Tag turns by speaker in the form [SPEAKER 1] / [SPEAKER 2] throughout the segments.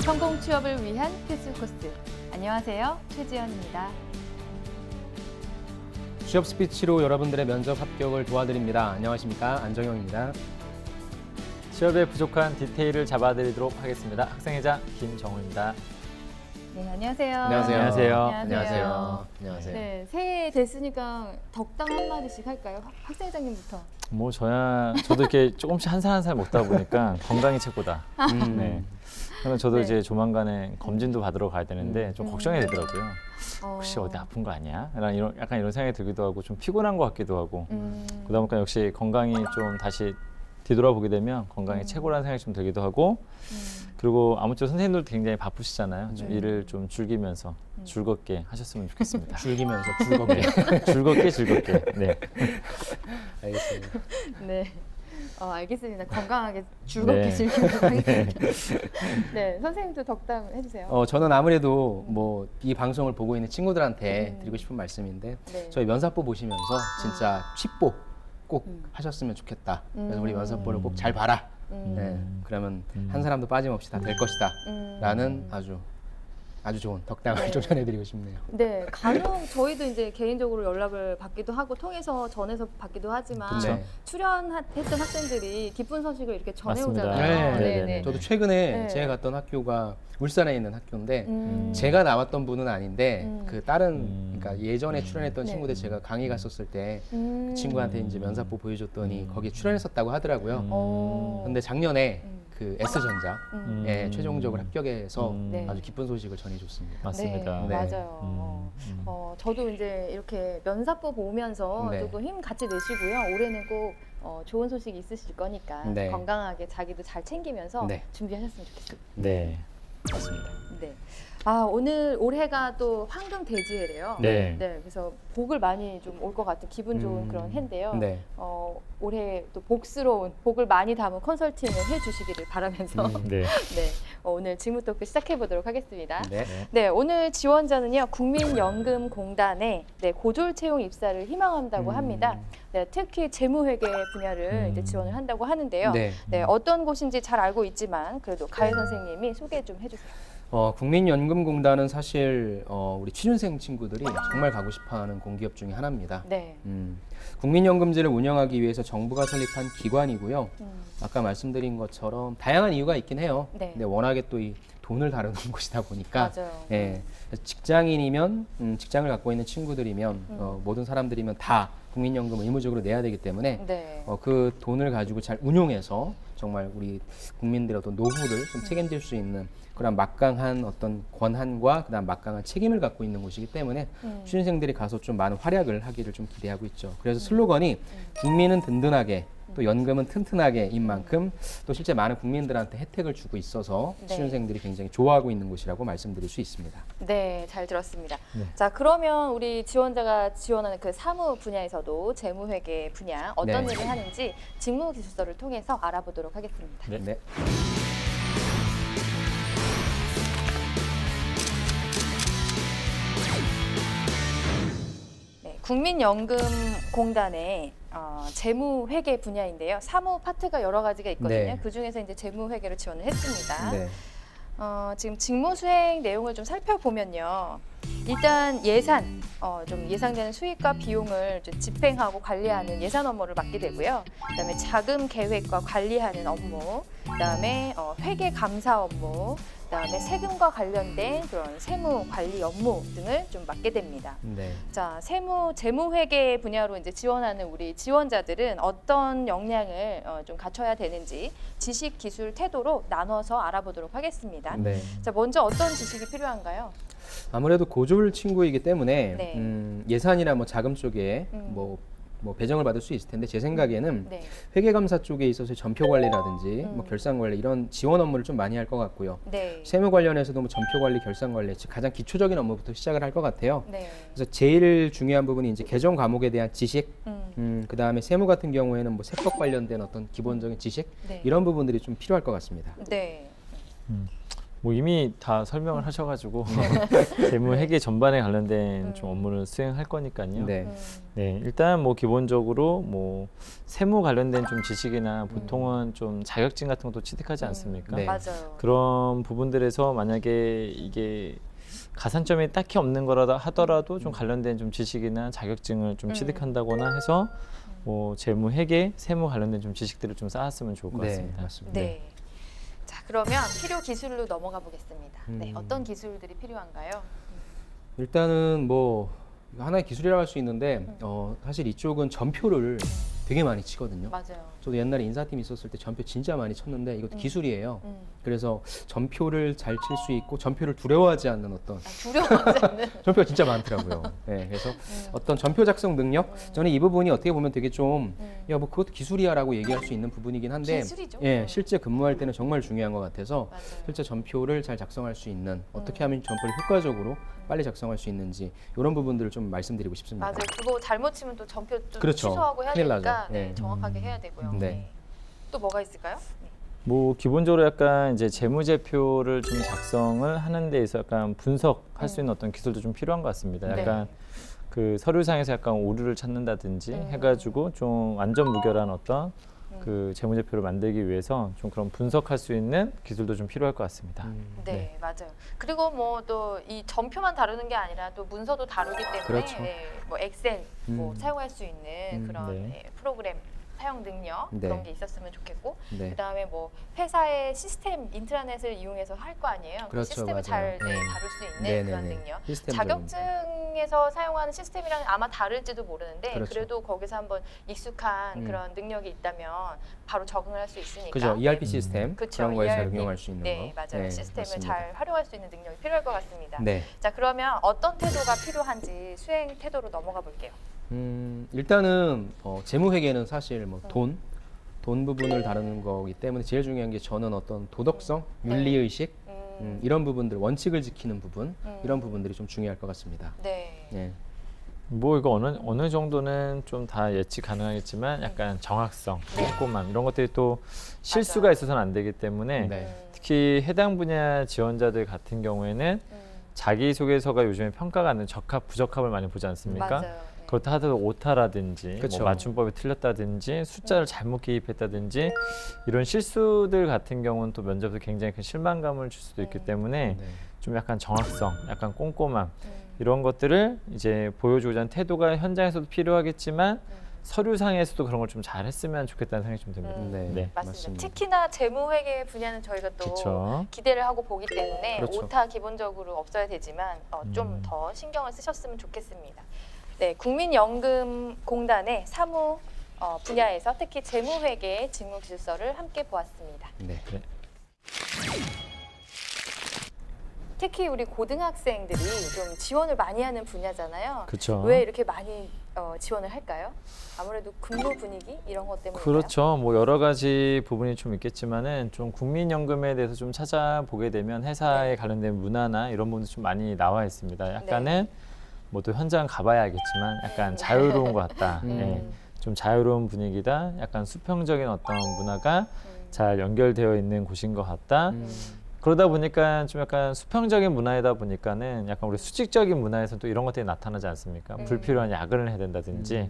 [SPEAKER 1] 성공 취업을 위한 필수 코스. 안녕하세요. 최지연입니다.
[SPEAKER 2] 취업 스피치로 여러분들의 면접 합격을 도와드립니다. 안녕하십니까? 안정영입니다.
[SPEAKER 3] 취업에 부족한 디테일을 잡아드리도록 하겠습니다. 학생회장 김정우입니다.
[SPEAKER 1] 네, 안녕하세요.
[SPEAKER 3] 안녕하세요.
[SPEAKER 2] 안녕하세요. 안녕하세요.
[SPEAKER 1] 네, 새해 됐으니까 덕담 한마디씩 할까요? 학생회장님부터.
[SPEAKER 3] 뭐 저도 이렇게 조금씩 한 살 한 살 먹다 보니까 건강이 최고다. 네. 그러면 저도
[SPEAKER 1] 네.
[SPEAKER 3] 이제 조만간에 검진도 받으러 가야 되는데 좀 걱정이 되더라고요. 혹시 어디 아픈 거 아니야? 약간 이런 생각이 들기도 하고 좀 피곤한 것 같기도 하고 그러다 보니까 역시 건강이 좀 다시 뒤돌아보게 되면 건강이 최고라는 생각이 좀 들기도 하고 그리고 아무쪼록 선생님들도 굉장히 바쁘시잖아요. 좀 일을 좀 즐기면서 즐겁게 하셨으면 좋겠습니다.
[SPEAKER 2] 즐기면서 즐겁게.
[SPEAKER 3] 즐겁게. 네.
[SPEAKER 2] 알겠습니다.
[SPEAKER 1] 네. 알겠습니다. 건강하게 즐겁게
[SPEAKER 3] 네.
[SPEAKER 1] 즐기도록 하겠습니다. 네, 선생님도 덕담 해주세요.
[SPEAKER 2] 저는 아무래도 뭐 이 방송을 보고 있는 친구들한테 드리고 싶은 말씀인데
[SPEAKER 1] 네.
[SPEAKER 2] 저희 면사보 보시면서 진짜 취보 꼭 하셨으면 좋겠다. 그래서 우리 면사보를 꼭 잘 봐라. 네, 그러면 한 사람도 빠짐없이 다 될 것이다. 라는 아주 좋은 덕담을 좀 전해드리고 싶네요.
[SPEAKER 1] 네, 간혹 저희도 이제 개인적으로 연락을 받기도 하고 전해서 받기도 하지만
[SPEAKER 2] 그쵸.
[SPEAKER 1] 출연했던 학생들이 기쁜 소식을 이렇게
[SPEAKER 3] 맞습니다.
[SPEAKER 1] 전해오잖아요.
[SPEAKER 3] 네.
[SPEAKER 2] 저도 최근에
[SPEAKER 1] 네.
[SPEAKER 2] 제가 갔던 학교가 울산에 있는 학교인데 제가 나왔던 분은 아닌데 그 다른 그러니까 예전에 출연했던
[SPEAKER 1] 네.
[SPEAKER 2] 친구들 제가 강의 갔었을 때 그 친구한테 이제 면사포 보여줬더니 거기에
[SPEAKER 1] 음.
[SPEAKER 2] 출연했었다고 하더라고요. 근데 작년에 그 S전자에 최종적으로 합격해서
[SPEAKER 1] 네.
[SPEAKER 2] 아주 기쁜 소식을 전해줬습니다.
[SPEAKER 3] 맞습니다.
[SPEAKER 1] 네,
[SPEAKER 2] 네.
[SPEAKER 1] 맞아요. 저도 이제 이렇게 면사포 보면서
[SPEAKER 2] 네.
[SPEAKER 1] 조금 힘 같이 내시고요. 올해는 꼭 좋은 소식 있으실 거니까
[SPEAKER 2] 네.
[SPEAKER 1] 건강하게 자기도 잘 챙기면서
[SPEAKER 2] 네.
[SPEAKER 1] 준비하셨으면 좋겠습니다.
[SPEAKER 3] 네.
[SPEAKER 2] 맞습니다.
[SPEAKER 1] 네. 올해가 또 황금 돼지해래요.
[SPEAKER 3] 네.
[SPEAKER 1] 그래서 복을 많이 좀 올 것 같은 기분 좋은 그런 해인데요.
[SPEAKER 2] 네.
[SPEAKER 1] 올해 또 복스러운 복을 많이 담은 컨설팅을 해주시기를 바라면서
[SPEAKER 3] 네.
[SPEAKER 1] 네, 오늘 직무 토크 시작해 보도록 하겠습니다.
[SPEAKER 2] 네.
[SPEAKER 1] 네, 오늘 지원자는요 국민연금공단에 고졸 채용 입사를 희망한다고 합니다. 네, 특히 재무회계 분야를 이제 지원을 한다고 하는데요.
[SPEAKER 2] 네.
[SPEAKER 1] 네, 어떤 곳인지 잘 알고 있지만 그래도 가희 선생님이 소개 좀 해주세요.
[SPEAKER 2] 국민연금공단은 사실 우리 취준생 친구들이 정말 가고 싶어하는 공기업 중에 하나입니다.
[SPEAKER 1] 네.
[SPEAKER 2] 국민연금제를 운영하기 위해서 정부가 설립한 기관이고요. 아까 말씀드린 것처럼 다양한 이유가 있긴 해요.
[SPEAKER 1] 네.
[SPEAKER 2] 근데 워낙에 또 이 돈을 다루는 곳이다 보니까
[SPEAKER 1] 맞아요.
[SPEAKER 2] 예, 직장인이면 직장을 갖고 있는 친구들이면 모든 사람들이면 다 국민연금 의무적으로 내야 되기 때문에
[SPEAKER 1] 네.
[SPEAKER 2] 그 돈을 가지고 잘 운용해서 정말 우리 국민들의 어떤 노후를 좀 책임질 수 있는 그런 막강한 어떤 권한과 그다음 막강한 책임을 갖고 있는 곳이기 때문에 취준생들이 가서 좀 많은 활약을 하기를 좀 기대하고 있죠. 그래서 슬로건이 국민은 든든하게 또 연금은 튼튼하게인 만큼 또 실제 많은 국민들한테 혜택을 주고 있어서
[SPEAKER 1] 네.
[SPEAKER 2] 취준생들이 굉장히 좋아하고 있는 곳이라고 말씀드릴 수 있습니다.
[SPEAKER 1] 네, 잘 들었습니다.
[SPEAKER 3] 네.
[SPEAKER 1] 자, 그러면 우리 지원자가 지원하는 그 사무 분야에서도 재무회계 분야 어떤
[SPEAKER 2] 네.
[SPEAKER 1] 일을 하는지 직무기술서를 통해서 알아보도록 하겠습니다.
[SPEAKER 3] 네.
[SPEAKER 2] 네.
[SPEAKER 1] 네, 국민연금공단의 재무회계 분야인데요. 사무 파트가 여러 가지가 있거든요.
[SPEAKER 2] 네.
[SPEAKER 1] 그 중에서 이제 재무회계를 지원을 했습니다.
[SPEAKER 2] 네.
[SPEAKER 1] 지금 직무 수행 내용을 좀 살펴보면요. 일단 예산, 좀 예상되는 수익과 비용을 좀 집행하고 관리하는 예산 업무를 맡게 되고요. 그다음에 자금 계획과 관리하는 업무, 그다음에 회계 감사 업무, 그다음에 세금과 관련된 그런 세무 관리 업무 등을 좀 맡게 됩니다.
[SPEAKER 2] 네.
[SPEAKER 1] 자, 재무회계 분야로 이제 지원하는 우리 지원자들은 어떤 역량을 좀 갖춰야 되는지 지식, 기술, 태도로 나눠서 알아보도록 하겠습니다.
[SPEAKER 2] 네.
[SPEAKER 1] 자, 먼저 어떤 지식이 필요한가요?
[SPEAKER 2] 아무래도 고졸 친구이기 때문에
[SPEAKER 1] 네.
[SPEAKER 2] 예산이나 뭐 자금 쪽에 뭐 배정을 받을 수 있을 텐데 제 생각에는
[SPEAKER 1] 네.
[SPEAKER 2] 회계감사 쪽에 있어서 전표 관리라든지 뭐 결산 관리 이런 지원 업무를 좀 많이 할 것 같고요.
[SPEAKER 1] 네.
[SPEAKER 2] 세무 관련해서도 뭐 전표 관리, 결산 관리 즉 가장 기초적인 업무부터 시작을 할 것 같아요.
[SPEAKER 1] 네.
[SPEAKER 2] 그래서 제일 중요한 부분이 이제 개정 과목에 대한 지식, 그 다음에 세무 같은 경우에는 뭐 세법 관련된 어떤 기본적인 지식
[SPEAKER 1] 네.
[SPEAKER 2] 이런 부분들이 좀 필요할 것 같습니다.
[SPEAKER 1] 네.
[SPEAKER 3] 뭐 이미 다 설명을 하셔가지고 재무 회계 전반에 관련된 좀 업무를 수행할 거니까요.
[SPEAKER 2] 네.
[SPEAKER 3] 네, 일단 뭐 기본적으로 뭐 세무 관련된 좀 지식이나 보통은 좀 자격증 같은 것도 취득하지 않습니까?
[SPEAKER 2] 네.
[SPEAKER 1] 맞아요.
[SPEAKER 3] 그런 부분들에서 만약에 이게 가산점이 딱히 없는 거라도 하더라도 좀 관련된 좀 지식이나 자격증을 좀 취득한다거나 해서 뭐 재무 회계, 세무 관련된 좀 지식들을 좀 쌓았으면 좋을 것
[SPEAKER 2] 네,
[SPEAKER 3] 같습니다.
[SPEAKER 2] 맞습니다.
[SPEAKER 1] 네. 자, 그러면 필요 기술로 넘어가 보겠습니다. 네,
[SPEAKER 2] 음.
[SPEAKER 1] 어떤 기술들이 필요한가요?
[SPEAKER 2] 일단은 뭐 하나의 기술이라고 할 수 있는데 사실 이쪽은 전표를 되게 많이 치거든요.
[SPEAKER 1] 맞아요.
[SPEAKER 2] 저도 옛날에 인사팀 있었을 때 전표 진짜 많이 쳤는데 이것도 기술이에요. 그래서 전표를 잘 칠 수 있고 전표를 두려워하지 않는 어떤
[SPEAKER 1] 두려워하지 않는.
[SPEAKER 2] 전표가 진짜 많더라고요. 네, 그래서 어떤 전표 작성 능력, 저는 이 부분이 어떻게 보면 되게 좀, 야, 뭐 그것도 기술이야라고 얘기할 수 있는 부분이긴 한데,
[SPEAKER 1] 기술이죠.
[SPEAKER 2] 예, 실제 근무할 때는 정말 중요한 것 같아서
[SPEAKER 1] 맞아요.
[SPEAKER 2] 실제 전표를 잘 작성할 수 있는, 어떻게 하면 전표를 효과적으로 빨리 작성할 수 있는지 이런 부분들을 좀 말씀드리고 싶습니다.
[SPEAKER 1] 맞아요. 그거 잘못 치면 또 전표 좀
[SPEAKER 2] 그렇죠.
[SPEAKER 1] 취소하고 해야
[SPEAKER 2] 큰일
[SPEAKER 1] 되니까
[SPEAKER 2] 나죠.
[SPEAKER 1] 네,
[SPEAKER 2] 네.
[SPEAKER 1] 정확하게 해야 되고요.
[SPEAKER 2] 네.
[SPEAKER 1] 또 뭐가 있을까요? 네.
[SPEAKER 3] 뭐 기본적으로 약간 이제 재무제표를 좀 작성을 하는 데 있어 약간 분석할 수 있는 어떤 기술도 좀 필요한 것 같습니다.
[SPEAKER 1] 네.
[SPEAKER 3] 약간 그 서류상에서 약간 오류를 찾는다든지 해가지고 좀 완전 무결한 어떤 그 재무제표를 만들기 위해서 좀 그런 분석할 수 있는 기술도 좀 필요할 것 같습니다.
[SPEAKER 1] 네, 맞아요. 그리고 뭐 또 이 전표만 다루는 게 아니라 또 문서도 다루기 때문에
[SPEAKER 2] 그렇죠.
[SPEAKER 1] 뭐 엑셀 뭐 사용할 수 있는 그런
[SPEAKER 3] 네.
[SPEAKER 1] 프로그램 사용 능력
[SPEAKER 2] 네.
[SPEAKER 1] 그런 게 있었으면 좋겠고
[SPEAKER 2] 네.
[SPEAKER 1] 그다음에 뭐 회사의 시스템 인트라넷을 이용해서 할 거 아니에요. 그
[SPEAKER 2] 그렇죠,
[SPEAKER 1] 시스템을
[SPEAKER 2] 맞아요.
[SPEAKER 1] 잘
[SPEAKER 2] 네.
[SPEAKER 1] 다룰 수 있는
[SPEAKER 2] 네,
[SPEAKER 1] 그런
[SPEAKER 2] 네, 네.
[SPEAKER 1] 능력.
[SPEAKER 2] 시스템적인
[SPEAKER 1] 자격증에서 사용하는 시스템이랑 아마 다를지도 모르는데
[SPEAKER 2] 그렇죠.
[SPEAKER 1] 그래도 거기서 한번 익숙한 그런 능력이 있다면 바로 적응을 할 수 있으니까.
[SPEAKER 2] 그죠? ERP 시스템
[SPEAKER 1] 그쵸,
[SPEAKER 2] 그런 거에 잘
[SPEAKER 1] ERP.
[SPEAKER 2] 응용할 수 있는
[SPEAKER 1] 네,
[SPEAKER 2] 거.
[SPEAKER 1] 맞아요. 시스템을
[SPEAKER 2] 맞습니다.
[SPEAKER 1] 잘 활용할 수 있는 능력이 필요할 것 같습니다.
[SPEAKER 2] 네.
[SPEAKER 1] 자, 그러면 어떤 태도가 필요한지 수행 태도로 넘어가 볼게요.
[SPEAKER 2] 일단은 재무회계는 사실 뭐 돈 부분을 다루는 거기 때문에 제일 중요한 게 저는 어떤 도덕성, 윤리의식 이런 부분들, 원칙을 지키는 부분 이런 부분들이 좀 중요할 것 같습니다.
[SPEAKER 1] 네.
[SPEAKER 2] 예.
[SPEAKER 3] 뭐 이거 어느 정도는 좀 다 예측 가능하겠지만 약간 정확성, 꼼꼼함 이런 것들이 또 실수가 있어서는 안 되기 때문에
[SPEAKER 2] 네.
[SPEAKER 3] 특히 해당 분야 지원자들 같은 경우에는 자기소개서가 요즘에 평가가 안 되는 적합, 부적합을 많이 보지 않습니까?
[SPEAKER 1] 맞아요.
[SPEAKER 3] 그렇다 하더라도 오타라든지
[SPEAKER 2] 그쵸.
[SPEAKER 3] 뭐 맞춤법이 틀렸다든지 숫자를 잘못 기입했다든지 이런 실수들 같은 경우는 또 면접에서 굉장히 큰 실망감을 줄 수도 있기 때문에
[SPEAKER 2] 네.
[SPEAKER 3] 좀 약간 정확성, 약간 꼼꼼함 이런 것들을 이제 보여주고자 하는 태도가 현장에서도 필요하겠지만 서류상에서도 그런 걸 좀 잘했으면 좋겠다는 생각이 좀 듭니다.
[SPEAKER 2] 네.
[SPEAKER 1] 맞습니다.
[SPEAKER 2] 맞습니다.
[SPEAKER 1] 특히나 재무회계 분야는 저희가 또
[SPEAKER 3] 그쵸.
[SPEAKER 1] 기대를 하고 보기 때문에
[SPEAKER 2] 그렇죠.
[SPEAKER 1] 오타 기본적으로 없어야 되지만 좀 더 신경을 쓰셨으면 좋겠습니다. 네, 국민연금공단의 사무 분야에서 특히 재무회계 직무기술서를 함께 보았습니다.
[SPEAKER 2] 네.
[SPEAKER 3] 네.
[SPEAKER 1] 특히 우리 고등학생들이 좀 지원을 많이 하는 분야잖아요.
[SPEAKER 3] 그렇죠.
[SPEAKER 1] 왜 이렇게 많이 지원을 할까요? 아무래도 근무 분위기 이런 것 때문에.
[SPEAKER 3] 그렇죠. 뭐 여러 가지 부분이 좀 있겠지만은 좀 국민연금에 대해서 좀 찾아보게 되면 회사에 관련된 문화나 이런 부분도 좀 많이 나와 있습니다. 약간은 뭐 또 현장 가봐야 알겠지만 약간 자유로운 것 같다. 예. 좀 자유로운 분위기다. 약간 수평적인 어떤 문화가 잘 연결되어 있는 곳인 것 같다. 그러다 보니까 좀 약간 수평적인 문화이다 보니까는 약간 우리 수직적인 문화에서 또 이런 것들이 나타나지 않습니까? 불필요한 야근을 해야 된다든지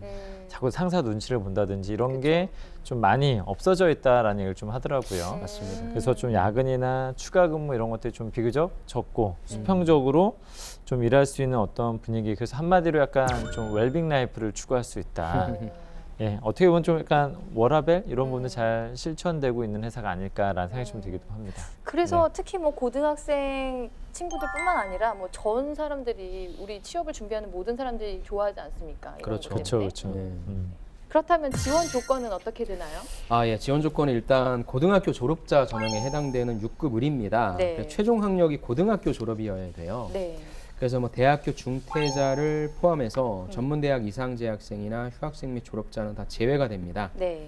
[SPEAKER 3] 자꾸 상사 눈치를 본다든지 이런 게 좀 많이 없어져 있다라는 얘기를 좀 하더라고요.
[SPEAKER 2] 맞습니다.
[SPEAKER 3] 그래서 좀 야근이나 추가 근무 이런 것들이 좀 비교적 적고 수평적으로 좀 일할 수 있는 어떤 분위기. 그래서 한마디로 약간 좀 웰빙 라이프를 추구할 수 있다. 예, 어떻게 보면 좀 약간 워라밸 이런 부분도 잘 실천되고 있는 회사가 아닐까라는 생각이 좀 들기도 합니다.
[SPEAKER 1] 그래서 특히 뭐 고등학생 친구들뿐만 아니라 뭐 전 사람들이 우리 취업을 준비하는 모든 사람들이 좋아하지 않습니까? 이런
[SPEAKER 2] 그렇죠.
[SPEAKER 1] 것
[SPEAKER 3] 그렇죠,
[SPEAKER 1] 때문에.
[SPEAKER 3] 그렇죠.
[SPEAKER 2] 네.
[SPEAKER 1] 그렇다면 지원 조건은 어떻게 되나요?
[SPEAKER 2] 예. 지원 조건은 일단 고등학교 졸업자 전형에 해당되는 6급 을입니다.
[SPEAKER 1] 네.
[SPEAKER 2] 그래서 최종 학력이 고등학교 졸업이어야 돼요.
[SPEAKER 1] 네.
[SPEAKER 2] 그래서 뭐 대학교 중퇴자를 포함해서 전문대학 이상 재학생이나 휴학생 및 졸업자는 다 제외가 됩니다.
[SPEAKER 1] 네.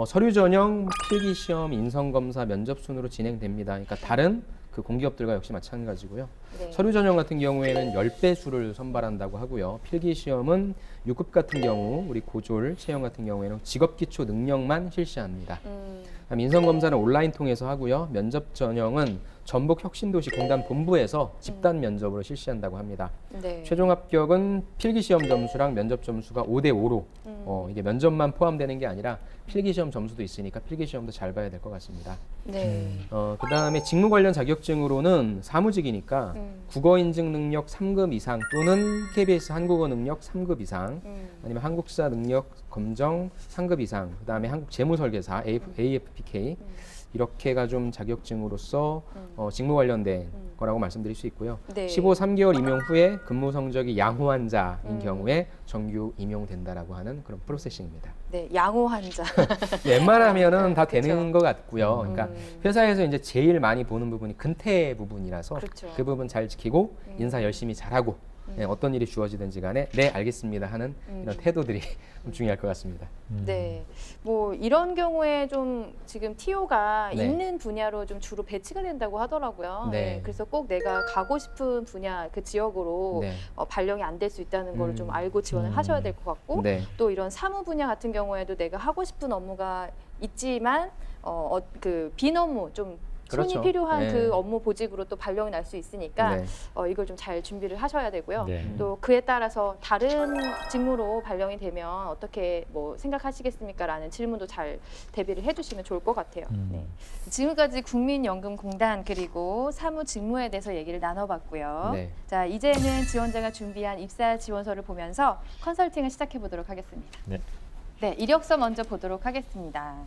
[SPEAKER 2] 서류 전형, 필기 시험, 인성 검사, 면접 순으로 진행됩니다. 그러니까 다른 그 공기업들과 역시 마찬가지고요.
[SPEAKER 1] 네.
[SPEAKER 2] 서류 전형 같은 경우에는 10배 수를 선발한다고 하고요. 필기 시험은 6급 같은 경우 우리 고졸 채용 같은 경우에는 직업 기초 능력만 실시합니다. 인성 검사는 온라인 통해서 하고요. 면접 전형은 전북혁신도시공단 본부에서 집단 면접으로 실시한다고 합니다.
[SPEAKER 1] 네.
[SPEAKER 2] 최종 합격은 필기시험 점수랑 면접 점수가 5대5로 이게 면접만 포함되는 게 아니라 필기시험 점수도 있으니까 필기시험도 잘 봐야 될 것 같습니다.
[SPEAKER 1] 네.
[SPEAKER 2] 그다음에 직무 관련 자격증으로는 사무직이니까 국어 인증 능력 3급 이상 또는 KBS 한국어 능력 3급 이상 아니면 한국사 능력 검정 3급 이상 그다음에 한국 재무설계사 AFPK 이렇게가 좀 자격증으로서 직무 관련된 거라고 말씀드릴 수 있고요.
[SPEAKER 1] 네.
[SPEAKER 2] 3개월 임용 후에 근무 성적이 양호한 자인 경우에 정규 임용된다라고 하는 그런 프로세싱입니다.
[SPEAKER 1] 네, 양호 환자.
[SPEAKER 2] 웬만하면은 다
[SPEAKER 1] 그쵸.
[SPEAKER 2] 되는 것 같고요. 그러니까 회사에서 이제 제일 많이 보는 부분이 근태 부분이라서
[SPEAKER 1] 그렇죠.
[SPEAKER 2] 그 부분 잘 지키고 인사 열심히 잘하고 네, 어떤 일이 주어지든지 간에 네 알겠습니다 하는 이런 태도들이 좀 중요할 것 같습니다.
[SPEAKER 1] 네, 뭐 이런 경우에 좀 지금 TO가
[SPEAKER 2] 네.
[SPEAKER 1] 있는 분야로 좀 주로 배치가 된다고 하더라고요.
[SPEAKER 2] 네.
[SPEAKER 1] 네, 그래서 꼭 내가 가고 싶은 분야 그 지역으로
[SPEAKER 2] 네.
[SPEAKER 1] 발령이 안 될 수 있다는 걸 좀 알고 지원을
[SPEAKER 3] 음.
[SPEAKER 1] 하셔야 될 것 같고
[SPEAKER 2] 네.
[SPEAKER 1] 또 이런 사무 분야 같은 경우에도 내가 하고 싶은 업무가 있지만 그 빈 업무 좀 손이
[SPEAKER 2] 그렇죠.
[SPEAKER 1] 필요한
[SPEAKER 2] 네.
[SPEAKER 1] 그 업무 보직으로 또 발령이 날 수 있으니까
[SPEAKER 2] 네.
[SPEAKER 1] 이걸 좀 잘 준비를 하셔야 되고요.
[SPEAKER 3] 네.
[SPEAKER 1] 또 그에 따라서 다른 직무로 발령이 되면 어떻게 뭐 생각하시겠습니까?라는 질문도 잘 대비를 해주시면 좋을 것 같아요. 네. 지금까지 국민연금공단 그리고 사무 직무에 대해서 얘기를 나눠봤고요.
[SPEAKER 2] 네.
[SPEAKER 1] 자, 이제는 지원자가 준비한 입사 지원서를 보면서 컨설팅을 시작해 보도록 하겠습니다.
[SPEAKER 3] 네.
[SPEAKER 1] 네, 이력서 먼저 보도록 하겠습니다.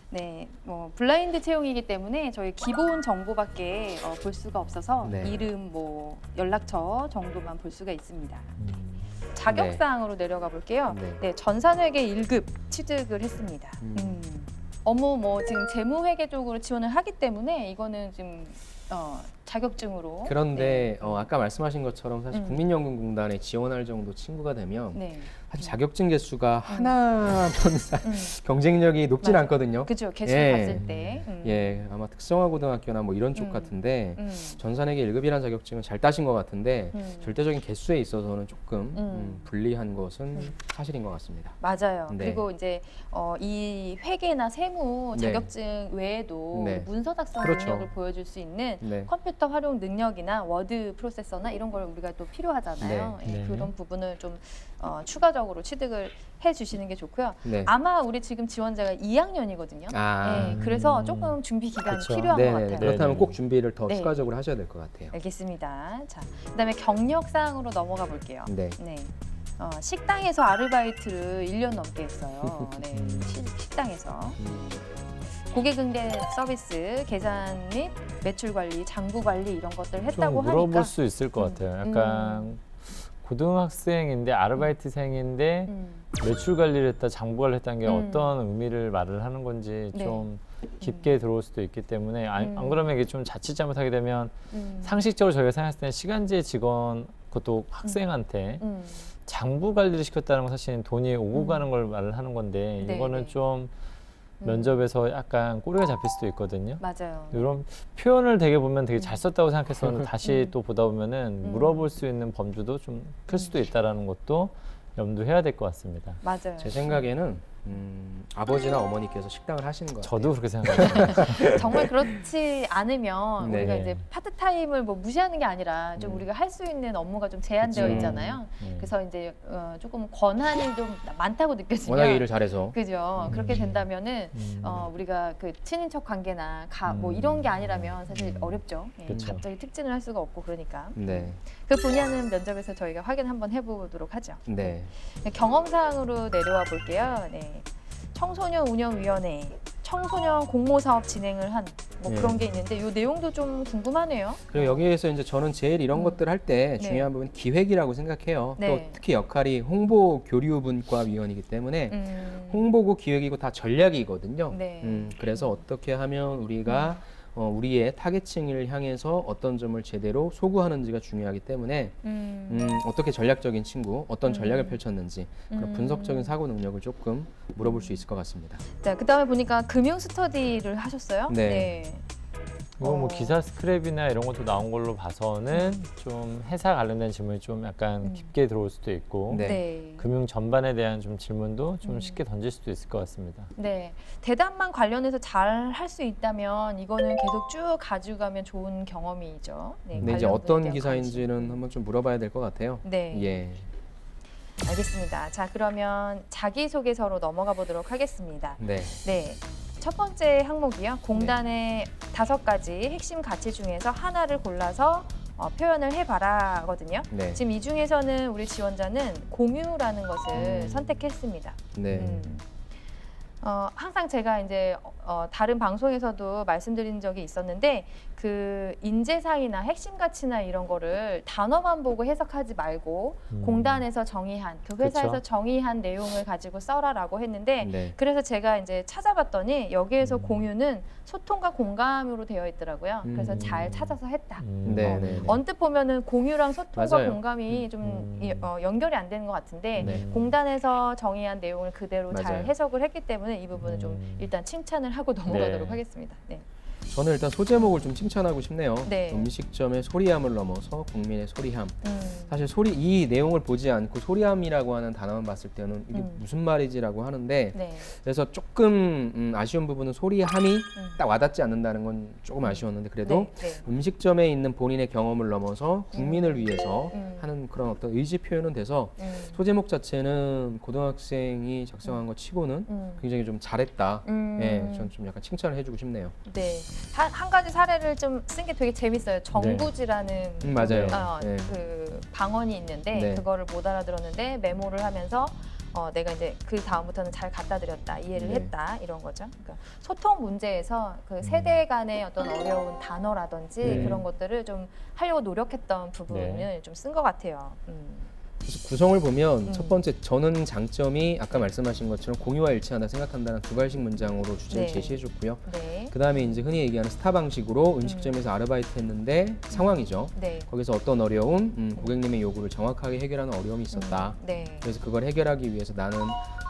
[SPEAKER 1] 네, 뭐 블라인드 채용이기 때문에 저희 기본 정보밖에 볼 수가 없어서
[SPEAKER 2] 네.
[SPEAKER 1] 이름, 뭐 연락처 정도만 볼 수가 있습니다.
[SPEAKER 3] 음.
[SPEAKER 1] 자격사항으로 내려가 볼게요.
[SPEAKER 2] 네.
[SPEAKER 1] 네, 전산회계 1급 취득을 했습니다. 업무 뭐 지금 재무회계 쪽으로 지원을 하기 때문에 이거는 지금 자격증으로.
[SPEAKER 2] 그런데 아까 말씀하신 것처럼 사실 국민연금공단에 지원할 정도 친구가 되면
[SPEAKER 1] 네.
[SPEAKER 2] 사실 자격증 개수가 하나면 경쟁력이 높진
[SPEAKER 1] 맞아요.
[SPEAKER 2] 않거든요.
[SPEAKER 1] 그죠. 개수
[SPEAKER 2] 예.
[SPEAKER 1] 봤을 때.
[SPEAKER 2] 예, 아마 특성화고등학교나 뭐 이런 쪽 같은데 전산회계 1급이라는 자격증은 잘 따신 것 같은데 절대적인 개수에 있어서는 조금 불리한 것은 사실인 것 같습니다.
[SPEAKER 1] 맞아요.
[SPEAKER 2] 네.
[SPEAKER 1] 그리고 이제 이 회계나 세무
[SPEAKER 2] 네.
[SPEAKER 1] 자격증 외에도
[SPEAKER 2] 네.
[SPEAKER 1] 문서 작성
[SPEAKER 2] 그렇죠.
[SPEAKER 1] 능력을 보여줄 수 있는
[SPEAKER 2] 네.
[SPEAKER 1] 컴퓨터 활용 능력이나 워드 프로세서나 이런 걸 우리가 또 필요하잖아요.
[SPEAKER 3] 네.
[SPEAKER 1] 예,
[SPEAKER 3] 네.
[SPEAKER 1] 그런 부분을 좀 추가적으로 취득을 해주시는 게 좋고요.
[SPEAKER 2] 네.
[SPEAKER 1] 아마 우리 지금 지원자가 2학년이거든요.
[SPEAKER 2] 아.
[SPEAKER 1] 예, 그래서 조금 준비 기간이
[SPEAKER 3] 그쵸.
[SPEAKER 1] 필요한
[SPEAKER 2] 네,
[SPEAKER 1] 것 같아요.
[SPEAKER 2] 그렇다면
[SPEAKER 3] 네.
[SPEAKER 2] 꼭 준비를 더
[SPEAKER 1] 네.
[SPEAKER 2] 추가적으로 하셔야 될 것 같아요.
[SPEAKER 1] 알겠습니다. 자, 그다음에 경력 사항으로 넘어가 볼게요.
[SPEAKER 2] 네.
[SPEAKER 1] 네. 식당에서 아르바이트를 1년 넘게 했어요. 네. 식당에서. 고객 응대 서비스, 계산 및 매출 관리, 장부 관리 이런 것들 했다고
[SPEAKER 3] 좀 물어볼
[SPEAKER 1] 하니까.
[SPEAKER 3] 수 있을 것 같아요. 약간 고등학생인데 아르바이트생인데 매출 관리를 했다, 장부 관리를 했다는 게 어떤 의미를 말을 하는 건지
[SPEAKER 1] 네.
[SPEAKER 3] 좀 깊게 들어올 수도 있기 때문에 안 그러면 이게 좀 자칫 잘못하게 되면
[SPEAKER 1] 음.
[SPEAKER 3] 상식적으로 저희가 생각했을 때는 시간제 직원 그것도 학생한테 장부 관리를 시켰다는 건 사실 돈이 오고 가는 걸 말을 하는 건데
[SPEAKER 1] 네,
[SPEAKER 3] 이거는
[SPEAKER 1] 네.
[SPEAKER 3] 좀 면접에서 약간 꼬리가 잡힐 수도 있거든요.
[SPEAKER 1] 맞아요.
[SPEAKER 3] 이런 표현을 되게 보면 되게 잘 썼다고 생각했었는데 다시 또 보다 보면은 물어볼 수 있는 범주도 좀 클 수도 있다라는 것도 염두해야 될 것 같습니다.
[SPEAKER 1] 맞아요.
[SPEAKER 2] 제 생각에는 아버지나 어머니께서 식당을 하시는 것 같아요.
[SPEAKER 3] 저도 그렇게 생각합니다.
[SPEAKER 1] 정말 그렇지 않으면
[SPEAKER 2] 네.
[SPEAKER 1] 우리가 이제 파트타임을 뭐 무시하는 게 아니라 좀 우리가 할 수 있는 업무가 좀 제한되어
[SPEAKER 2] 그쵸.
[SPEAKER 1] 있잖아요. 그래서 이제 조금 권한이 좀 많다고 느껴지면
[SPEAKER 2] 워낙에 일을 잘해서.
[SPEAKER 1] 그죠. 그렇게 된다면은 우리가 그 친인척 관계나 뭐 이런 게 아니라면 사실 어렵죠. 예,
[SPEAKER 3] 그쵸.
[SPEAKER 1] 갑자기 특진을 할 수가 없고 그러니까.
[SPEAKER 2] 네.
[SPEAKER 1] 그 분야는 면접에서 저희가 확인 한번 해보도록 하죠.
[SPEAKER 2] 네.
[SPEAKER 1] 경험사항으로 내려와 볼게요. 네. 청소년 운영위원회, 청소년 공모사업 진행을 한 뭐
[SPEAKER 2] 네.
[SPEAKER 1] 그런 게 있는데 이 내용도 좀 궁금하네요.
[SPEAKER 2] 그리고 여기에서 이제 저는 제일 이런 것들 할 때
[SPEAKER 1] 네.
[SPEAKER 2] 중요한 부분 기획이라고 생각해요.
[SPEAKER 1] 네.
[SPEAKER 2] 또 특히 역할이 홍보 교류분과 위원이기 때문에 홍보고 기획이고 다 전략이거든요.
[SPEAKER 1] 네.
[SPEAKER 2] 그래서 어떻게 하면 우리가 우리의 타겟층을 향해서 어떤 점을 제대로 소구하는지가 중요하기 때문에 어떻게 전략적인 친구, 어떤 전략을 펼쳤는지 그런 분석적인 사고 능력을 조금 물어볼 수 있을 것 같습니다.
[SPEAKER 1] 자, 그다음에 보니까 금융 스터디를 하셨어요.
[SPEAKER 2] 네.
[SPEAKER 3] 이거 뭐 기사 스크랩이나 이런 것도 나온 걸로 봐서는 좀 회사 관련된 질문이 좀 약간 깊게 들어올 수도 있고
[SPEAKER 2] 네.
[SPEAKER 1] 네.
[SPEAKER 3] 금융 전반에 대한 좀 질문도 좀 쉽게 던질 수도 있을 것 같습니다.
[SPEAKER 1] 네, 대답만 관련해서 잘 할 수 있다면 이거는 계속 쭉 가지고 가면 좋은 경험이죠. 네,
[SPEAKER 2] 근데 이제
[SPEAKER 1] 관련
[SPEAKER 2] 어떤
[SPEAKER 1] 분야에 대한
[SPEAKER 2] 기사인지는
[SPEAKER 1] 관심.
[SPEAKER 2] 한번 좀 물어봐야 될 것 같아요.
[SPEAKER 1] 네,
[SPEAKER 2] 예.
[SPEAKER 1] 알겠습니다. 자, 그러면 자기소개서로 넘어가 보도록 하겠습니다.
[SPEAKER 2] 네.
[SPEAKER 1] 네, 첫 번째 항목이요. 공단의 5가지 핵심 가치 중에서 하나를 골라서 표현을 해봐라거든요.
[SPEAKER 2] 네.
[SPEAKER 1] 지금 이 중에서는 우리 지원자는 공유라는 것을 선택했습니다.
[SPEAKER 2] 네.
[SPEAKER 1] 항상 제가 이제 다른 방송에서도 말씀드린 적이 있었는데 그 인재상이나 핵심 가치나 이런 거를 단어만 보고 해석하지 말고 공단에서 정의한 그 회사에서
[SPEAKER 3] 그쵸.
[SPEAKER 1] 정의한 내용을 가지고 써라라고 했는데
[SPEAKER 2] 네.
[SPEAKER 1] 그래서 제가 이제 찾아봤더니 여기에서 공유는 소통과 공감으로 되어 있더라고요. 그래서 잘 찾아서 했다.
[SPEAKER 2] 네. 네.
[SPEAKER 1] 언뜻 보면은 공유랑 소통과
[SPEAKER 2] 맞아요.
[SPEAKER 1] 공감이 좀 연결이 안 되는 것 같은데
[SPEAKER 2] 네.
[SPEAKER 1] 공단에서 정의한 내용을 그대로 잘
[SPEAKER 2] 맞아요.
[SPEAKER 1] 해석을 했기 때문에 이 부분은 좀 일단 칭찬을 하고 넘어가도록
[SPEAKER 3] 네.
[SPEAKER 1] 하겠습니다. 네.
[SPEAKER 2] 저는 일단 소제목을 좀 칭찬하고 싶네요.
[SPEAKER 1] 네.
[SPEAKER 2] 음식점의 소리함을 넘어서 국민의 소리함.
[SPEAKER 1] 음.
[SPEAKER 2] 사실 이 내용을 보지 않고 소리함이라고 하는 단어만 봤을 때는 이게 무슨 말이지라고 하는데
[SPEAKER 1] 네.
[SPEAKER 2] 그래서 조금 아쉬운 부분은 소리함이 딱 와닿지 않는다는 건 조금 아쉬웠는데 그래도
[SPEAKER 1] 네. 네.
[SPEAKER 2] 음식점에 있는 본인의 경험을 넘어서 국민을 위해서 하는 그런 어떤 의지 표현은 돼서 소제목 자체는 고등학생이 작성한 것 치고는 굉장히 좀 잘했다. 예, 저는 좀 약간 칭찬을 해주고 싶네요.
[SPEAKER 1] 네. 한 가지 사례를 좀 쓴 게 되게 재밌어요. 정구지라는
[SPEAKER 2] 맞아요.
[SPEAKER 3] 네.
[SPEAKER 2] 네.
[SPEAKER 1] 그 방언이 있는데
[SPEAKER 2] 네.
[SPEAKER 1] 그거를 못 알아들었는데 메모를 하면서 내가 이제 그 다음부터는 잘 갖다 드렸다, 이해를
[SPEAKER 2] 네.
[SPEAKER 1] 했다 이런 거죠. 그러니까 소통 문제에서 그 세대 간의 어떤 어려운 단어라든지
[SPEAKER 2] 네.
[SPEAKER 1] 그런 것들을 좀 하려고 노력했던 부분을
[SPEAKER 3] 네.
[SPEAKER 1] 좀 쓴 것 같아요.
[SPEAKER 2] 그래서 구성을 보면 첫 번째 저는 장점이 아까 말씀하신 것처럼 공유와 일치한다 생각한다는 두 가지 문장으로 주제를
[SPEAKER 1] 네.
[SPEAKER 2] 제시해줬고요.
[SPEAKER 1] 네.
[SPEAKER 2] 그 다음에 이제 흔히 얘기하는 스타 방식으로 음식점에서 아르바이트 했는데 상황이죠.
[SPEAKER 1] 네.
[SPEAKER 2] 거기서 어떤 어려움, 고객님의 요구를 정확하게 해결하는 어려움이 있었다.
[SPEAKER 1] 네.
[SPEAKER 2] 그래서 그걸 해결하기 위해서 나는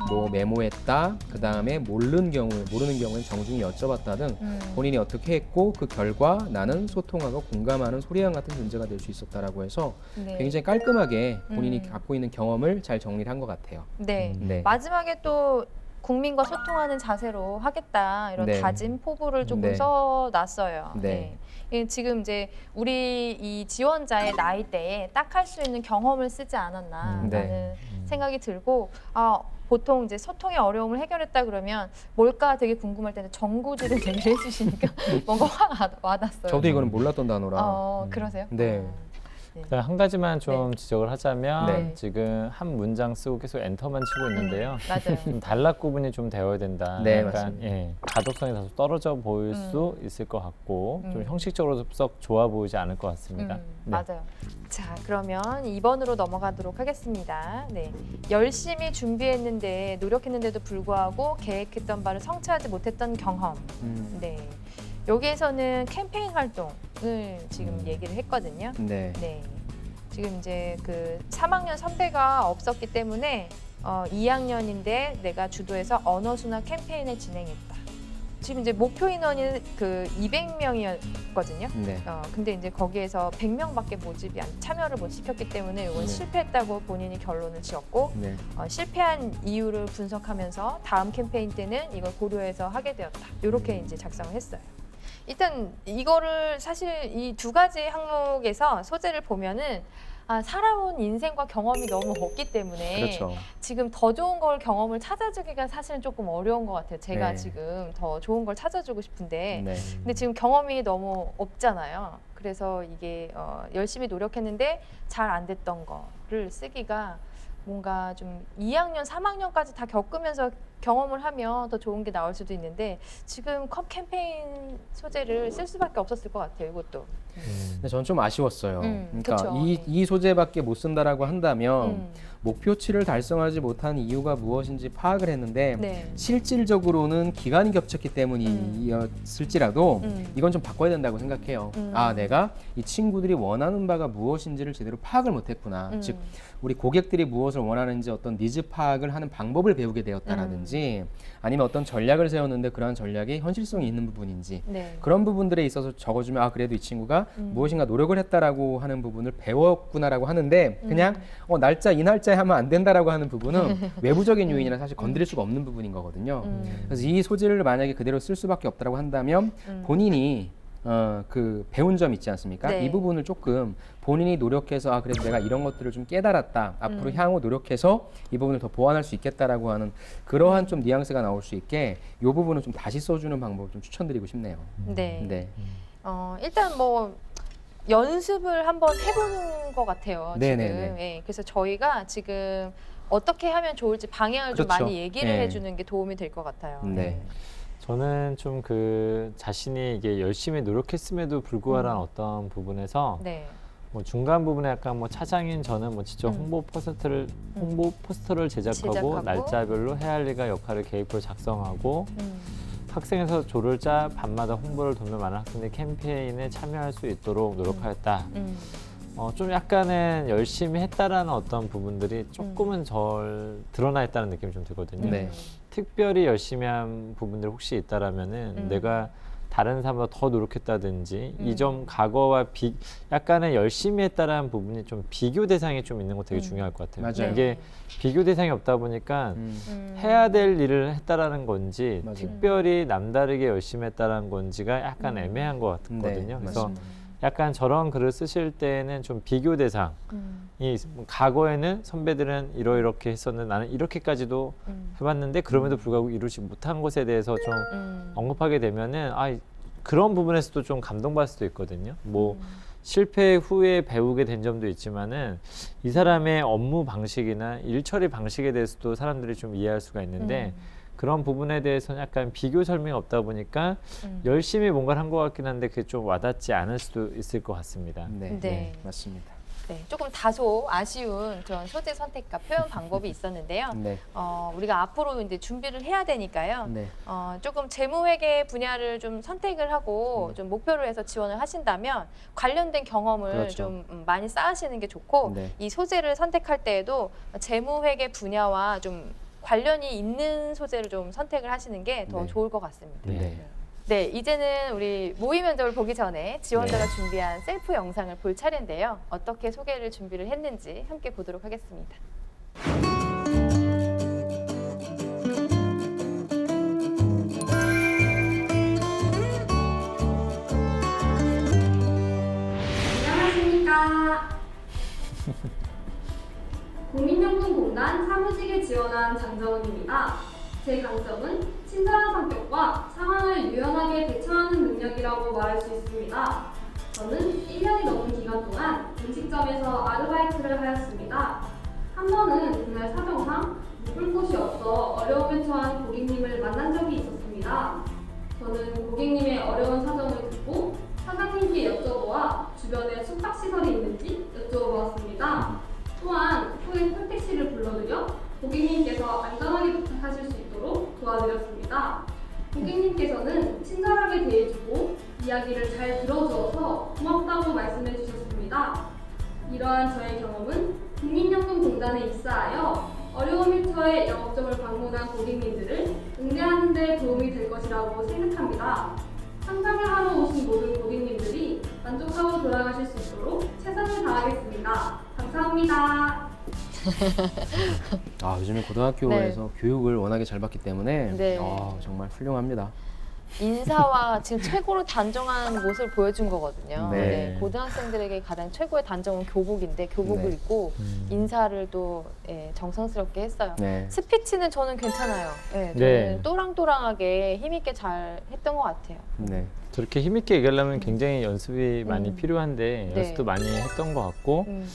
[SPEAKER 2] 뭐 메모했다. 그 다음에 모르는 경우엔 정중히 여쭤봤다 등 본인이 어떻게 했고 그 결과 나는 소통하고 공감하는 소리함 같은 존재가 될 수 있었다라고 해서
[SPEAKER 1] 네.
[SPEAKER 2] 굉장히 깔끔하게 본인이 갖고 있는 경험을 잘 정리를 한 것 같아요.
[SPEAKER 1] 네.
[SPEAKER 2] 네.
[SPEAKER 1] 마지막에 또 국민과 소통하는 자세로 하겠다 이런
[SPEAKER 2] 네.
[SPEAKER 1] 다짐 포부를 조금
[SPEAKER 2] 네.
[SPEAKER 1] 써놨어요.
[SPEAKER 2] 네.
[SPEAKER 1] 예, 지금 이제 우리 이 지원자의 나이대에 딱 할 수 있는 경험을 쓰지 않았나라는
[SPEAKER 2] 네.
[SPEAKER 1] 생각이 들고 보통 이제 소통의 어려움을 해결했다 그러면 뭘까 되게 궁금할 텐데 정구지를 얘기를 해주시니까 뭔가 확 와닿았어요.
[SPEAKER 2] 저도 이거는 몰랐던 단어라.
[SPEAKER 1] 그러세요?
[SPEAKER 2] 네.
[SPEAKER 3] 그다음 한 가지만 좀 지적을 하자면
[SPEAKER 1] 네.
[SPEAKER 3] 지금 한 문장 쓰고 계속 엔터만 치고 있는데요.
[SPEAKER 1] 맞아요.
[SPEAKER 3] 좀 단락 구분이 좀 되어야 된다.
[SPEAKER 2] 네,
[SPEAKER 3] 약간
[SPEAKER 2] 맞습니다.
[SPEAKER 3] 가독성이 다소 떨어져 보일 수 있을 것 같고 좀 형식적으로 썩 좋아 보이지 않을 것 같습니다. 네.
[SPEAKER 1] 맞아요. 자, 그러면 2번으로 넘어가도록 하겠습니다. 네. 열심히 준비했는데 노력했는데도 불구하고 계획했던 바를 성취하지 못했던 경험. 네. 여기에서는 캠페인 활동을 지금 얘기를 했거든요.
[SPEAKER 2] 네.
[SPEAKER 1] 네. 지금 이제 그 3학년 선배가 없었기 때문에 2학년인데 내가 주도해서 언어순화 캠페인을 진행했다. 지금 이제 목표 인원이 그 200명이었거든요.
[SPEAKER 2] 네.
[SPEAKER 1] 근데 이제 거기에서 100명밖에 참여를 못 시켰기 때문에 이건 실패했다고 본인이 결론을 지었고
[SPEAKER 2] 네.
[SPEAKER 1] 실패한 이유를 분석하면서 다음 캠페인 때는 이걸 고려해서 하게 되었다. 이렇게 이제 작성을 했어요. 일단 이거를 사실 이 두 가지 항목에서 소재를 보면은 살아온 인생과 경험이 너무 없기 때문에
[SPEAKER 2] 그렇죠.
[SPEAKER 1] 지금 더 좋은 걸 경험을 찾아주기가 사실은 조금 어려운 것 같아요. 제가
[SPEAKER 2] 네.
[SPEAKER 1] 지금 더 좋은 걸 찾아주고 싶은데
[SPEAKER 2] 네.
[SPEAKER 1] 근데 지금 경험이 너무 없잖아요. 그래서 이게 열심히 노력했는데 잘 안 됐던 거를 쓰기가 뭔가 좀 2학년, 3학년까지 다 겪으면서 경험을 하면 더 좋은 게 나올 수도 있는데 지금 컵 캠페인 소재를 쓸 수밖에 없었을 것 같아요. 이것도.
[SPEAKER 2] 근데 저는 좀 아쉬웠어요. 그러니까
[SPEAKER 1] 그쵸.
[SPEAKER 2] 이 소재밖에 못 쓴다라고 한다면 목표치를 달성하지 못한 이유가 무엇인지 파악을 했는데
[SPEAKER 1] 네.
[SPEAKER 2] 실질적으로는 기간이 겹쳤기 때문이었을지라도 이건 좀 바꿔야 된다고 생각해요. 내가 이 친구들이 원하는 바가 무엇인지를 제대로 파악을 못했구나. 즉 우리 고객들이 무엇을 원하는지 어떤 니즈 파악을 하는 방법을 배우게 되었다라든지 부분인지 아니면 어떤 전략을 세웠는데 그러한 전략이 현실성이 있는 부분인지
[SPEAKER 1] 네.
[SPEAKER 2] 그런 부분들에 있어서 적어주면 아 그래도 이 친구가 무엇인가 노력을 했다라고 하는 부분을 배웠구나라고 하는데 그냥 날짜 이 날짜에 하면 안 된다라고 하는 부분은 외부적인 요인이라 사실 건드릴 수가 없는 부분인 거거든요. 그래서 이 소재를 만약에 그대로 쓸 수밖에 없다라고 한다면 본인이 그 배운 점 있지 않습니까?
[SPEAKER 1] 네.
[SPEAKER 2] 이 부분을 조금 본인이 노력해서 아 그래도 내가 이런 것들을 좀 깨달았다. 앞으로 향후 노력해서 이 부분을 더 보완할 수 있겠다라고 하는 그러한 좀 뉘앙스가 나올 수 있게 이 부분을 좀 다시 써주는 방법을 좀 추천드리고 싶네요.
[SPEAKER 1] 네.
[SPEAKER 2] 네.
[SPEAKER 1] 일단 뭐 연습을 한번 해보는 것 같아요.
[SPEAKER 2] 네네네.
[SPEAKER 1] 지금. 예, 그래서 저희가 지금 어떻게 하면 좋을지 방향을 좀
[SPEAKER 2] 그렇죠.
[SPEAKER 1] 많이 얘기를
[SPEAKER 2] 네.
[SPEAKER 1] 해주는 게 도움이 될 것 같아요.
[SPEAKER 2] 네.
[SPEAKER 3] 저는 좀 그 자신이 이게 열심히 노력했음에도 불구하는 어떤 부분에서
[SPEAKER 1] 네.
[SPEAKER 3] 뭐 중간 부분에 약간 뭐 차장인 저는 뭐 직접 홍보 포스터를 제작하고 날짜별로 해야 할 일과 역할을 계획표를 작성하고 학생에서 조를 짜 밤마다 홍보를 돕는 많은 학생들이 캠페인에 참여할 수 있도록 노력하였다. 좀 약간은 열심히 했다라는 어떤 부분들이 조금은 덜 드러나 있다는 느낌이 좀 들거든요.
[SPEAKER 2] 네.
[SPEAKER 3] 특별히 열심히 한 부분들 혹시 있다라면은 내가 다른 사람보다 더 노력했다든지 이 점 과거와 약간은 열심히 했다라는 부분이 좀 비교 대상이 좀 있는 거 되게 중요할 것 같아요.
[SPEAKER 2] 맞아요.
[SPEAKER 3] 이게 비교 대상이 없다 보니까 해야 될 일을 했다라는 건지
[SPEAKER 2] 맞아요.
[SPEAKER 3] 특별히 남다르게 열심히 했다라는 건지가 약간 애매한 것 같거든요.
[SPEAKER 2] 네,
[SPEAKER 3] 그래서
[SPEAKER 2] 맞습니다.
[SPEAKER 3] 약간 저런 글을 쓰실 때는 좀 비교 대상이 과거에는 선배들은 이렇게 했었는데 나는 이렇게까지도 해봤는데 그럼에도 불구하고 이루지 못한 것에 대해서 좀 언급하게 되면은 그런 부분에서도 좀 감동받을 수도 있거든요. 뭐 실패 후에 배우게 된 점도 있지만은 이 사람의 업무 방식이나 일 처리 방식에 대해서도 사람들이 좀 이해할 수가 있는데 그런 부분에 대해서는 약간 비교 설명이 없다 보니까 열심히 뭔가를 한 것 같긴 한데 그게 좀 와닿지 않을 수도 있을 것 같습니다.
[SPEAKER 2] 네.
[SPEAKER 1] 네.
[SPEAKER 2] 맞습니다.
[SPEAKER 1] 네, 조금 다소 아쉬운 그런 소재 선택과 표현 방법이 있었는데요.
[SPEAKER 2] 네.
[SPEAKER 1] 우리가 앞으로 이제 준비를 해야 되니까요.
[SPEAKER 2] 네.
[SPEAKER 1] 조금 재무회계 분야를 좀 선택을 하고 좀 목표로 해서 지원을 하신다면 관련된 경험을
[SPEAKER 2] 그렇죠.
[SPEAKER 1] 좀 많이 쌓으시는 게 좋고
[SPEAKER 2] 네.
[SPEAKER 1] 이 소재를 선택할 때에도 재무회계 분야와 좀 관련이 있는 소재를 좀 선택을 하시는 게 더
[SPEAKER 2] 네.
[SPEAKER 1] 좋을 것 같습니다.
[SPEAKER 2] 네.
[SPEAKER 1] 네, 이제는 우리 모의 면접을 보기 전에 지원자가 준비한 셀프 영상을 볼 차례인데요. 어떻게 소개를 준비를 했는지 함께 보도록 하겠습니다.
[SPEAKER 4] 안녕하십니까. 국민연금공단 사무직에 지원한 장정은입니다. 제 강점은 친절한 성격과 상황을 유연하게 대처하는 능력이라고 말할 수 있습니다. 저는 1년이 넘는 기간 동안 음식점에서 아르바이트를 하였습니다. 한 번은 그날 사정상 묵을 곳이 없어 어려움에 처한 고객님을 만난 적이 있었습니다. 저는 고객님의 어려운 사정을 듣고 사장님께 여쭤보아 주변에 숙박시설이 있는지 여쭤보았습니다. 또한 후에 콜택시를 불러드려 고객님께서 안전하게 도착하실 수 있도록 도와드렸습니다. 고객님께서는 친절하게 대해주고 이야기를 잘 들어주어서 고맙다고 말씀해 주셨습니다. 이러한 저의 경험은 국민연금공단에 입사하여 어려움에 처해 영업점을 방문한 고객님들을 응대하는 데 도움이 될 것이라고 생각합니다. 상담을 하러 오신 모든 고객님들이 만족하고 돌아가실 수 있도록 최선을 다하겠습니다. 감사합니다.
[SPEAKER 2] 요즘에 고등학교에서 교육을 워낙에 잘 받기 때문에
[SPEAKER 1] 네.
[SPEAKER 2] 정말 훌륭합니다.
[SPEAKER 1] 인사와 지금 최고로 단정한 모습을 보여준 거거든요.
[SPEAKER 2] 네.
[SPEAKER 1] 네, 고등학생들에게 가장 최고의 단정은 교복인데 교복을
[SPEAKER 2] 네.
[SPEAKER 1] 입고 인사를 또 정성스럽게 했어요.
[SPEAKER 2] 네.
[SPEAKER 1] 스피치는 저는 괜찮아요. 저는
[SPEAKER 3] 네.
[SPEAKER 1] 또랑또랑하게 힘있게 잘 했던 것 같아요.
[SPEAKER 2] 네.
[SPEAKER 3] 저렇게 힘있게 얘기하려면 굉장히 연습이 많이 필요한데
[SPEAKER 1] 네.
[SPEAKER 3] 연습도 많이 했던 것 같고
[SPEAKER 1] 음.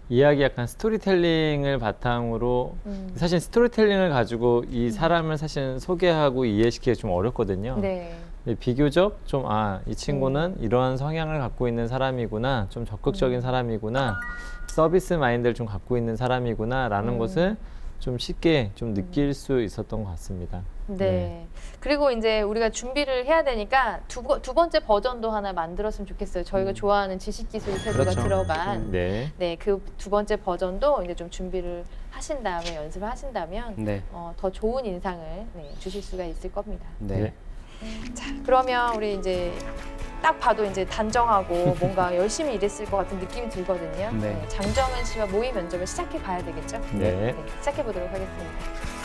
[SPEAKER 3] 이야기 약간 스토리텔링을 바탕으로 사실 스토리텔링을 가지고 이 사람을 사실 소개하고 이해시키기 좀 어렵거든요.
[SPEAKER 1] 네.
[SPEAKER 3] 근데 비교적 좀 이 친구는 이러한 성향을 갖고 있는 사람이구나, 좀 적극적인 사람이구나, 서비스 마인드를 좀 갖고 있는 사람이구나 라는 것을 좀 쉽게 좀 느낄 수 있었던 것 같습니다.
[SPEAKER 1] 네. 그리고 이제 우리가 준비를 해야 되니까 두 번째 버전도 하나 만들었으면 좋겠어요. 저희가 좋아하는 지식기술 태도가
[SPEAKER 2] 그렇죠.
[SPEAKER 1] 들어간
[SPEAKER 3] 네.
[SPEAKER 1] 네, 그 두 번째 버전도 이제 좀 준비를 하신 다음에 연습을 하신다면
[SPEAKER 2] 네.
[SPEAKER 1] 더 좋은 인상을 주실 수가 있을 겁니다.
[SPEAKER 2] 네.
[SPEAKER 1] 자, 그러면 우리 이제 딱 봐도 이제 단정하고 뭔가 열심히 일했을 것 같은 느낌이 들거든요.
[SPEAKER 2] 네.
[SPEAKER 1] 장정은 씨와 모의 면접을 시작해 봐야 되겠죠?
[SPEAKER 3] 네.
[SPEAKER 1] 시작해 보도록 하겠습니다.